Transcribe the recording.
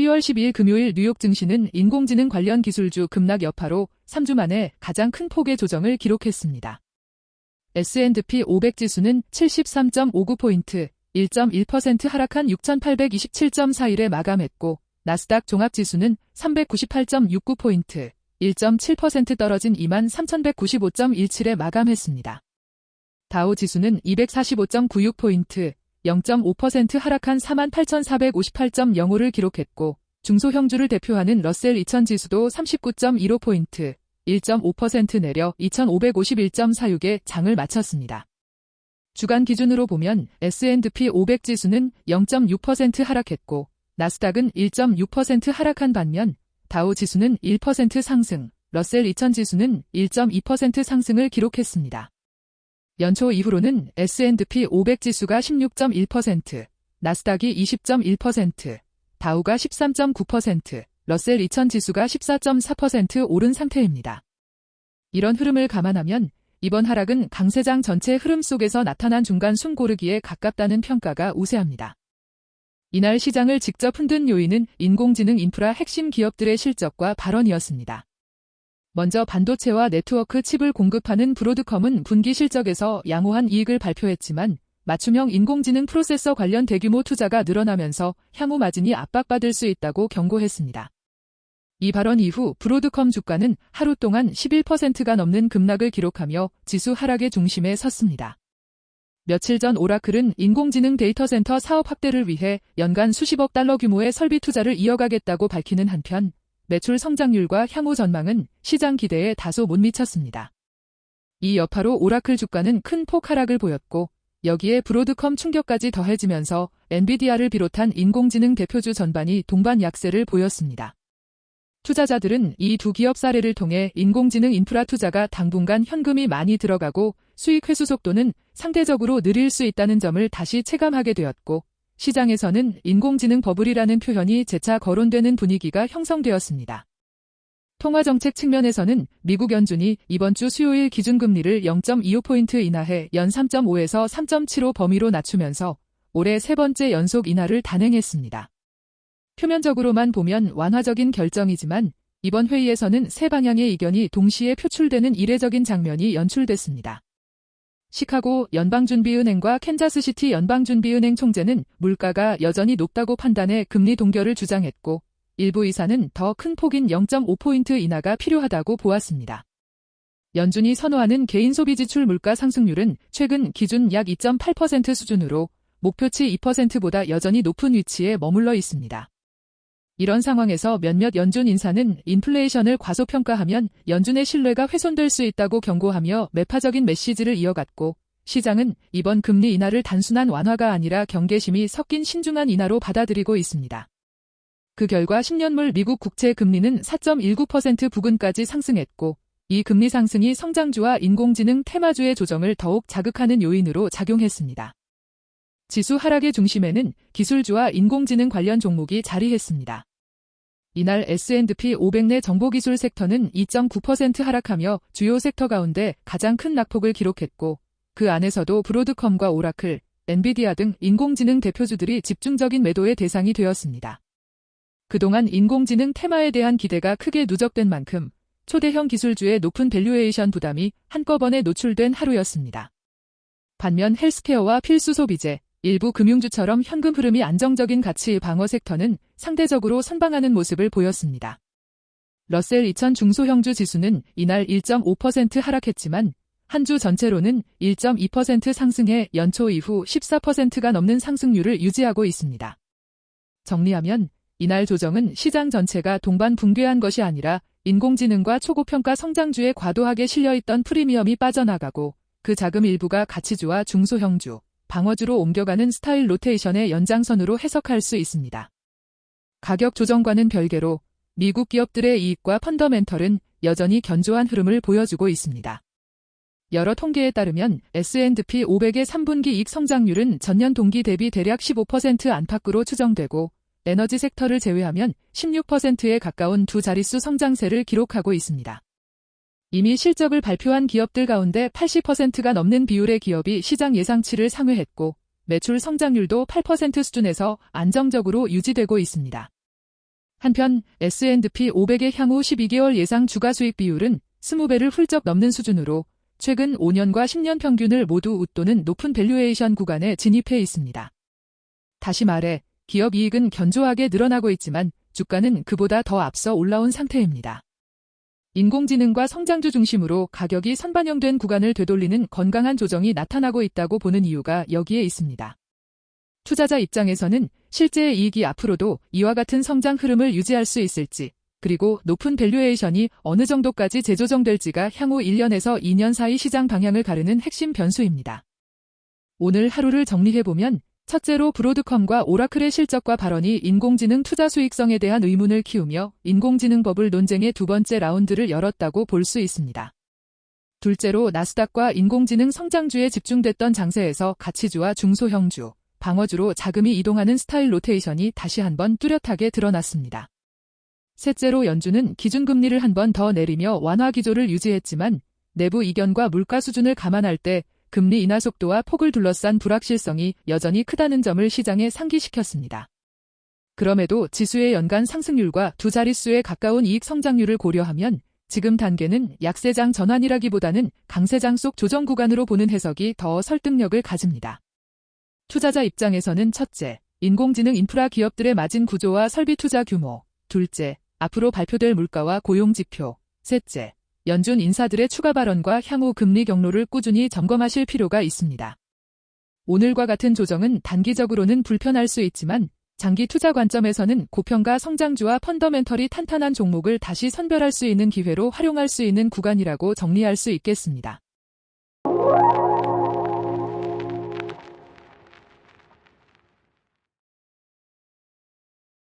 12월 12일 금요일 뉴욕 증시는 인공지능 관련 기술주 급락 여파로 3주 만에 가장 큰 폭의 조정을 기록했습니다. S&P 500 지수는 73.59포인트, 1.1% 하락한 6,827.41에 마감했고, 나스닥 종합지수는 398.69포인트, 1.7% 떨어진 23,195.17에 마감했습니다. 다우 지수는 245.96포인트, 0.5% 하락한 48,458.05를 기록했고, 중소형주를 대표하는 러셀 2000 지수도 39.15포인트, 1.5% 내려 2,551.46에 장을 마쳤습니다. 주간 기준으로 보면 S&P 500 지수는 0.6% 하락했고, 나스닥은 1.6% 하락한 반면 다우 지수는 1% 상승, 러셀 2000 지수는 1.2% 상승을 기록했습니다. 연초 이후로는 S&P 500 지수가 16.1%, 나스닥이 20.1%, 다우가 13.9%, 러셀 2000 지수가 14.4% 오른 상태입니다. 이런 흐름을 감안하면 이번 하락은 강세장 전체 흐름 속에서 나타난 중간 숨 고르기에 가깝다는 평가가 우세합니다. 이날 시장을 직접 흔든 요인은 인공지능 인프라 핵심 기업들의 실적과 발언이었습니다. 먼저 반도체와 네트워크 칩을 공급하는 브로드컴은 분기 실적에서 양호한 이익을 발표했지만 맞춤형 인공지능 프로세서 관련 대규모 투자가 늘어나면서 향후 마진이 압박받을 수 있다고 경고했습니다. 이 발언 이후 브로드컴 주가는 하루 동안 11%가 넘는 급락을 기록하며 지수 하락의 중심에 섰습니다. 며칠 전 오라클은 인공지능 데이터센터 사업 확대를 위해 연간 수십억 달러 규모의 설비 투자를 이어가겠다고 밝히는 한편 매출 성장률과 향후 전망은 시장 기대에 다소 못 미쳤습니다. 이 여파로 오라클 주가는 큰 폭 하락을 보였고 여기에 브로드컴 충격까지 더해지면서 엔비디아를 비롯한 인공지능 대표주 전반이 동반 약세를 보였습니다. 투자자들은 이 두 기업 사례를 통해 인공지능 인프라 투자가 당분간 현금이 많이 들어가고 수익 회수 속도는 상대적으로 느릴 수 있다는 점을 다시 체감하게 되었고 시장에서는 인공지능 버블이라는 표현이 재차 거론되는 분위기가 형성되었습니다. 통화정책 측면에서는 미국 연준이 이번 주 수요일 기준금리를 0.25포인트 인하해 연 3.5에서 3.75 범위로 낮추면서 올해 세 번째 연속 인하를 단행했습니다. 표면적으로만 보면 완화적인 결정이지만 이번 회의에서는 세 방향의 의견이 동시에 표출되는 이례적인 장면이 연출됐습니다. 시카고 연방준비은행과 캔자스시티 연방준비은행 총재는 물가가 여전히 높다고 판단해 금리 동결을 주장했고 일부 의사는 더 큰 폭인 0.5포인트 인하가 필요하다고 보았습니다. 연준이 선호하는 개인소비지출 물가 상승률은 최근 기준 약 2.8% 수준으로 목표치 2%보다 여전히 높은 위치에 머물러 있습니다. 이런 상황에서 몇몇 연준 인사는 인플레이션을 과소평가하면 연준의 신뢰가 훼손될 수 있다고 경고하며 매파적인 메시지를 이어갔고 시장은 이번 금리 인하를 단순한 완화가 아니라 경계심이 섞인 신중한 인하로 받아들이고 있습니다. 그 결과 10년물 미국 국채 금리는 4.19% 부근까지 상승했고 이 금리 상승이 성장주와 인공지능 테마주의 조정을 더욱 자극하는 요인으로 작용했습니다. 지수 하락의 중심에는 기술주와 인공지능 관련 종목이 자리했습니다. 이날 S&P 500 내 정보기술 섹터는 2.9% 하락하며 주요 섹터 가운데 가장 큰 낙폭을 기록했고 그 안에서도 브로드컴과 오라클, 엔비디아 등 인공지능 대표주들이 집중적인 매도의 대상이 되었습니다. 그동안 인공지능 테마에 대한 기대가 크게 누적된 만큼 초대형 기술주의 높은 밸류에이션 부담이 한꺼번에 노출된 하루였습니다. 반면 헬스케어와 필수 소비재, 일부 금융주처럼 현금 흐름이 안정적인 가치 방어 섹터는 상대적으로 선방하는 모습을 보였습니다. 러셀 2000 중소형주 지수는 이날 1.5% 하락했지만 한 주 전체로는 1.2% 상승해 연초 이후 14%가 넘는 상승률을 유지하고 있습니다. 정리하면 이날 조정은 시장 전체가 동반 붕괴한 것이 아니라 인공지능과 초고평가 성장주에 과도하게 실려있던 프리미엄이 빠져나가고 그 자금 일부가 가치주와 중소형주, 방어주로 옮겨가는 스타일 로테이션의 연장선으로 해석할 수 있습니다. 가격 조정과는 별개로 미국 기업들의 이익과 펀더멘털은 여전히 견조한 흐름을 보여주고 있습니다. 여러 통계에 따르면 S&P 500의 3분기 이익 성장률은 전년 동기 대비 대략 15% 안팎으로 추정되고 에너지 섹터를 제외하면 16%에 가까운 두 자릿수 성장세를 기록하고 있습니다. 이미 실적을 발표한 기업들 가운데 80%가 넘는 비율의 기업이 시장 예상치를 상회했고 매출 성장률도 8% 수준에서 안정적으로 유지되고 있습니다. 한편 S&P 500의 향후 12개월 예상 주가 수익 비율은 20배를 훌쩍 넘는 수준으로 최근 5년과 10년 평균을 모두 웃도는 높은 밸류에이션 구간에 진입해 있습니다. 다시 말해 기업 이익은 견조하게 늘어나고 있지만 주가는 그보다 더 앞서 올라온 상태입니다. 인공지능과 성장주 중심으로 가격이 선반영된 구간을 되돌리는 건강한 조정이 나타나고 있다고 보는 이유가 여기에 있습니다. 투자자 입장에서는 실제 이익이 앞으로도 이와 같은 성장 흐름을 유지할 수 있을지, 그리고 높은 밸류에이션이 어느 정도까지 재조정될지가 향후 1년에서 2년 사이 시장 방향을 가르는 핵심 변수입니다. 오늘 하루를 정리해보면 첫째로 브로드컴과 오라클의 실적과 발언이 인공지능 투자 수익성에 대한 의문을 키우며 인공지능 버블 논쟁의 두 번째 라운드를 열었다고 볼 수 있습니다. 둘째로 나스닥과 인공지능 성장주에 집중됐던 장세에서 가치주와 중소형주, 방어주로 자금이 이동하는 스타일 로테이션이 다시 한번 뚜렷하게 드러났습니다. 셋째로 연준은 기준금리를 한 번 더 내리며 완화 기조를 유지했지만 내부 이견과 물가 수준을 감안할 때 금리 인하 속도와 폭을 둘러싼 불확실성이 여전히 크다는 점을 시장에 상기시켰습니다. 그럼에도 지수의 연간 상승률과 두 자릿수에 가까운 이익 성장률을 고려하면 지금 단계는 약세장 전환이라기보다는 강세장 속 조정 구간으로 보는 해석이 더 설득력을 가집니다. 투자자 입장에서는 첫째, 인공지능 인프라 기업들의 마진 구조와 설비 투자 규모, 둘째, 앞으로 발표될 물가와 고용 지표, 셋째, 연준 인사들의 추가 발언과 향후 금리 경로를 꾸준히 점검하실 필요가 있습니다. 오늘과 같은 조정은 단기적으로는 불편할 수 있지만 장기 투자 관점에서는 고평가 성장주와 펀더멘털이 탄탄한 종목을 다시 선별할 수 있는 기회로 활용할 수 있는 구간이라고 정리할 수 있겠습니다.